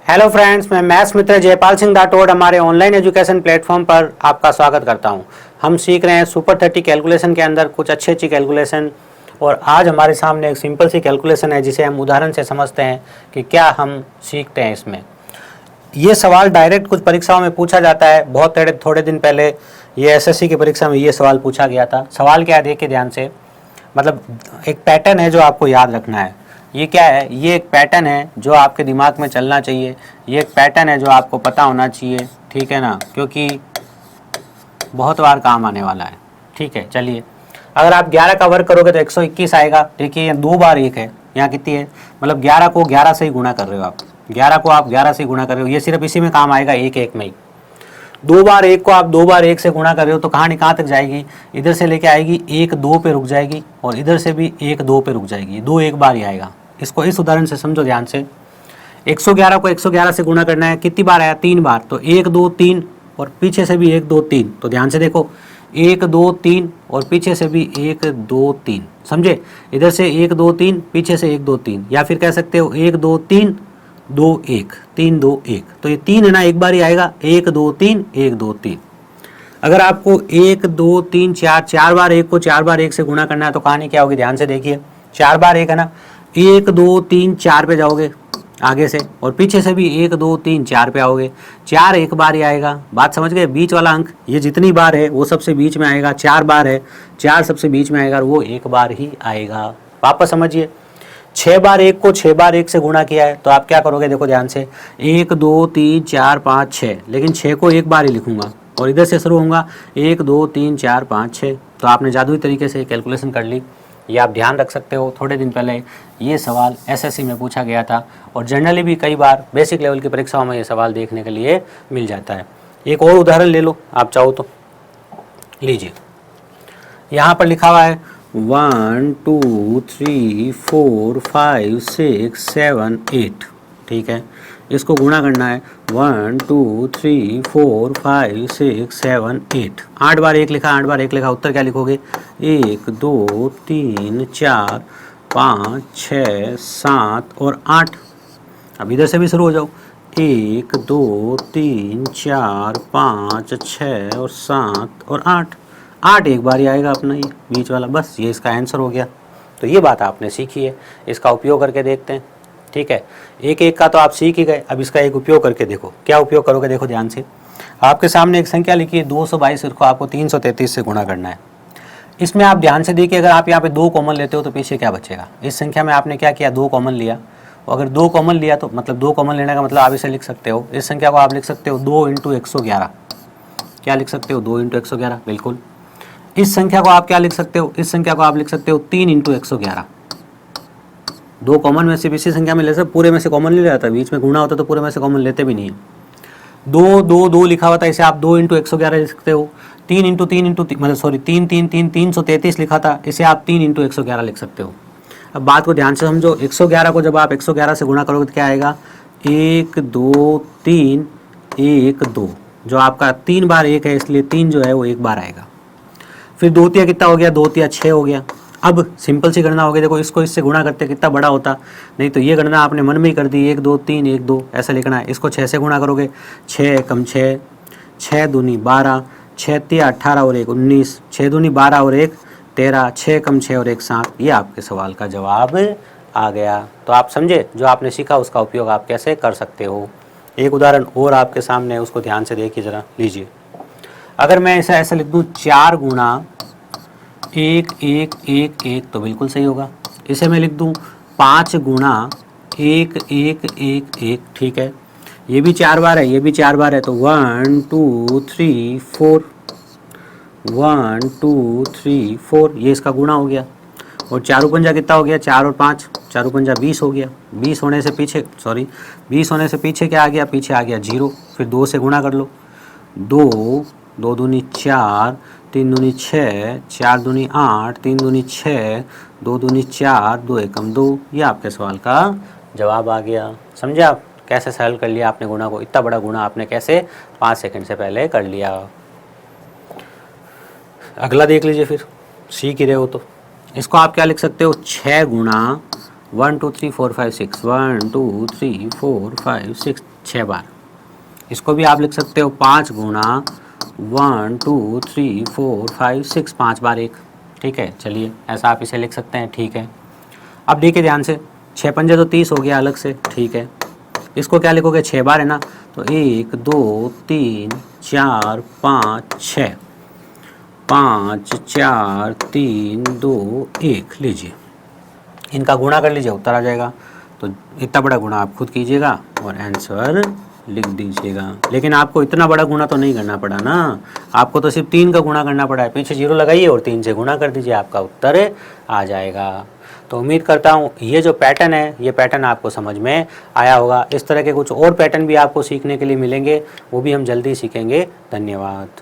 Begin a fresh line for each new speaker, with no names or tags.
Hello friends, मैं maths मित्र जयपाल सिंह राठौड़ हमारे online education platform पर आपका स्वागत करता हूं। हम सीख रहे हैं सुपर 30 कैलकुलेशन के अंदर कुछ अच्छी अच्छी कैलकुलेशन। और आज हमारे सामने एक सिंपल सी कैलकुलेशन है जिसे हम उदाहरण से समझते हैं कि क्या हम सीखते हैं इसमें। ये सवाल डायरेक्ट कुछ परीक्षाओं में पूछा जाता है। बहुत थोड़े दिन पहले ये एसएससी की परीक्षा में ये सवाल पूछा गया था। सवाल क्या है देखिए ध्यान से, मतलब एक पैटर्न है जो आपको याद रखना है। ये क्या है? ये एक पैटर्न है जो आपके दिमाग में चलना चाहिए। ये एक पैटर्न है जो आपको पता होना चाहिए, ठीक है ना, क्योंकि बहुत बार काम आने वाला है। ठीक है, चलिए अगर आप 11 का वर्ग करोगे तो 121 आएगा। देखिए ये 2 बार 1 है, यहाँ कितनी है, मतलब 11 को 11 से ही गुणा कर रहे हो आप। 11 को आप 11 से गुणा कर रहे हो, ये सिर्फ इसी में काम आएगा, एक एक में ही। 2 बार 1 को आप 2 बार 1 से गुणा कर रहे हो तो कहानी कहाँ तक जाएगी? इधर से लेके आएगी 1 2 पे रुक जाएगी और इधर से भी 1 2 पे रुक जाएगी। 2 एक बार ही आएगा। इसको इस उदाहरण से समझो ध्यान से। 111 को 111 से गुणा करना है, कितनी बार आया? 3 बार। तो 1 2 3 और पीछे से भी 1 2 3। तो ध्यान से देखो, 1 2 3 और पीछे से भी 1 2 3, समझे? इधर से 1 2 3, पीछे से 1 2 3, या फिर कह सकते हो 1 2 3 2 1 3 2 1। तो ये 3 है ना, एक बार ही आएगा, 1 2 3 1 2 3। अगर आपको 1 2 3 4 4 बार 1 को 4 बार 1 से गुणा करना है तो कहानी क्या होगी? ध्यान से देखिए, 4 बार 1 है ना, 1 2 3 4 पे जाओगे आगे से, और पीछे से भी 1 2 3 4 पे आओगे। 4 एक बार ही आएगा। बात समझ गए? बीच वाला अंक ये जितनी बार है वो सबसे बीच में आएगा। 4 बार है, 4 सबसे बीच में आएगा और वो एक बार ही आएगा। वापस समझिए, 6 बार 1 को 6 बार 1 से गुणा किया है तो आप क्या करोगे? देखो ध्यान से, 1 2 3 4 5 6, लेकिन 6 को एक बार ही लिखूंगा और इधर से शुरू होऊंगा 1 2 3 4 5 6। तो आपने जादुई तरीके से कैलकुलेशन कर ली। ये आप ध्यान रख सकते हो, थोड़े दिन पहले ये सवाल एसएससी में पूछा गया था और जनरली भी कई बार बेसिक लेवल की परीक्षाओं में ये सवाल देखने के लिए मिल जाता है। एक और उदाहरण ले लो आप चाहो तो, लीजिए। यहाँ पर लिखा हुआ है 1 2 3 4 5 6 7 8, ठीक है। इसको गुणा करना है, 1 2 3 4 5 6 7 8। 8 बार 1 लिखा, 8 बार 1 लिखा। उत्तर क्या लिखोगे? 1 2 3 4 5 6 7 और 8। अब इधर से भी शुरू हो जाओ, 1 2 3 4 5 6 और 7 और 8। 8 एक बार ही आएगा अपना ये बीच वाला, बस ये इसका आंसर हो गया। तो ये बात आपने सीखी है, इसका उपयोग करके देखते हैं, ठीक है। एक एक का तो आप सीख ही गए, अब इसका एक उपयोग करके देखो। क्या उपयोग करोगे? देखो ध्यान से, आपके सामने एक संख्या लिखी है 222, इसको आपको 333 से गुणा करना है। इसमें आप ध्यान से देखिए, अगर आप यहाँ पे 2 कॉमन लेते हो तो पीछे क्या बचेगा? इस संख्या में आपने क्या किया? 2 कॉमन लिया। और अगर 2 कॉमन लिया तो मतलब 2 कॉमन लेने का मतलब आप इसे लिख सकते हो, इस संख्या को आप लिख सकते हो 2 × 111। क्या लिख सकते हो? 2 × 111, बिल्कुल। इस संख्या को आप क्या लिख सकते हो? इस संख्या को आप लिख सकते हो 3 × 111। 2 कॉमन में से इसी संख्या में ले सकते, पूरे में से कॉमन नहीं ले जाता, बीच में गुणा होता तो पूरे में से कॉमन लेते भी नहीं है। 2 2 2 लिखा हुआ था, इसे आप 2 × 111 लिख सकते हो। 3 × 3 मतलब सॉरी 3 3 3 333 लिखा था, इसे आप 3 × 111 लिख सकते हो। अब बात को ध्यान से समझो, 111 को जब आप 111 से गुणा करोगे तो क्या आएगा? 1 2 3 1 2, जो आपका 3 बार 1 है इसलिए 3 जो है वो एक बार आएगा। फिर 2 तिया कितना हो गया? 2 तिया 6 हो गया। अब सिंपल सी गणना हो गई, देखो इसको इससे गुणा करते कितना बड़ा होता, नहीं तो ये गणना आपने मन में ही कर दी, 1 2 3 1 2 ऐसा लिखना है। इसको 6 से गुणा करोगे, 6 कम 6, 6 दूनी 12, 6 तिया 18 और 1 19, 6 दूनी 12 और 1 13, 6 कम 6 और 1 7। ये आपके सवाल का जवाब आ गया। तो आप समझे, जो आपने सीखा उसका उपयोग आप कैसे कर सकते हो। एक उदाहरण और आपके सामने है, उसको ध्यान से देखिए जरा, लीजिए। अगर मैं इसे ऐसा लिख दूँ 4 गुणा 1 1 1 1 तो बिल्कुल सही होगा। इसे मैं लिख दूँ 5 गुणा 1 1 1 1, ठीक है। ये भी 4 बार है, ये भी 4 बार है, तो 1 2 3 4, 1 2 3 4, ये इसका गुणा हो गया। और 4 पंजा कितना हो गया? 4 और 5, 4 पंजा 20 हो गया। 20 होने से पीछे, सॉरी 20 होने से पीछे क्या आ गया? पीछे आ गया 0। फिर 2 से गुणा कर लो, 2 2 दूनी 4, 3 दूनी 6, 4 दूनी 8, 3 दूनी 6, 2 दूनी 4, 2 एकम 2। ये आपके सवाल का जवाब आ गया। समझे आप कैसे सॉल्व कर लिया आपने गुणा को? इतना बड़ा गुणा आपने कैसे 5 सेकंड से पहले कर लिया। अगला देख लीजिए, फिर सीख ही रहे हो तो। इसको आप क्या लिख सकते हो? 6 गुणा 1 2 3 4 5 6, 1 2 3 4 5 6, 6 बार। इसको भी आप लिख सकते हो 5 गुणा 1 2 3 4 5 6, 5 बार 1। ठीक है, चलिए ऐसा आप इसे लिख सकते हैं। ठीक है, अब देखिए ध्यान से, 6 पंजे तो 30 हो गया अलग से। ठीक है, इसको क्या लिखोगे, 6 बार है ना, तो 1 2 3 4 5 6, 5 4 3 2 1, लीजिए इनका गुणा कर लीजिए, उत्तर आ जाएगा। तो इतना बड़ा गुणा आप खुद कीजिएगा और आंसर लिख दीजिएगा। लेकिन आपको इतना बड़ा गुणा तो नहीं करना पड़ा ना, आपको तो सिर्फ 3 का गुणा करना पड़ा है। पीछे 0 लगाइए और 3 से गुणा कर दीजिए, आपका उत्तर आ जाएगा। तो उम्मीद करता हूँ ये जो पैटर्न है, ये पैटर्न आपको समझ में आया होगा। इस तरह के कुछ और पैटर्न भी आपको सीखने के लिए मिलेंगे, वो भी हम जल्दी सीखेंगे। धन्यवाद।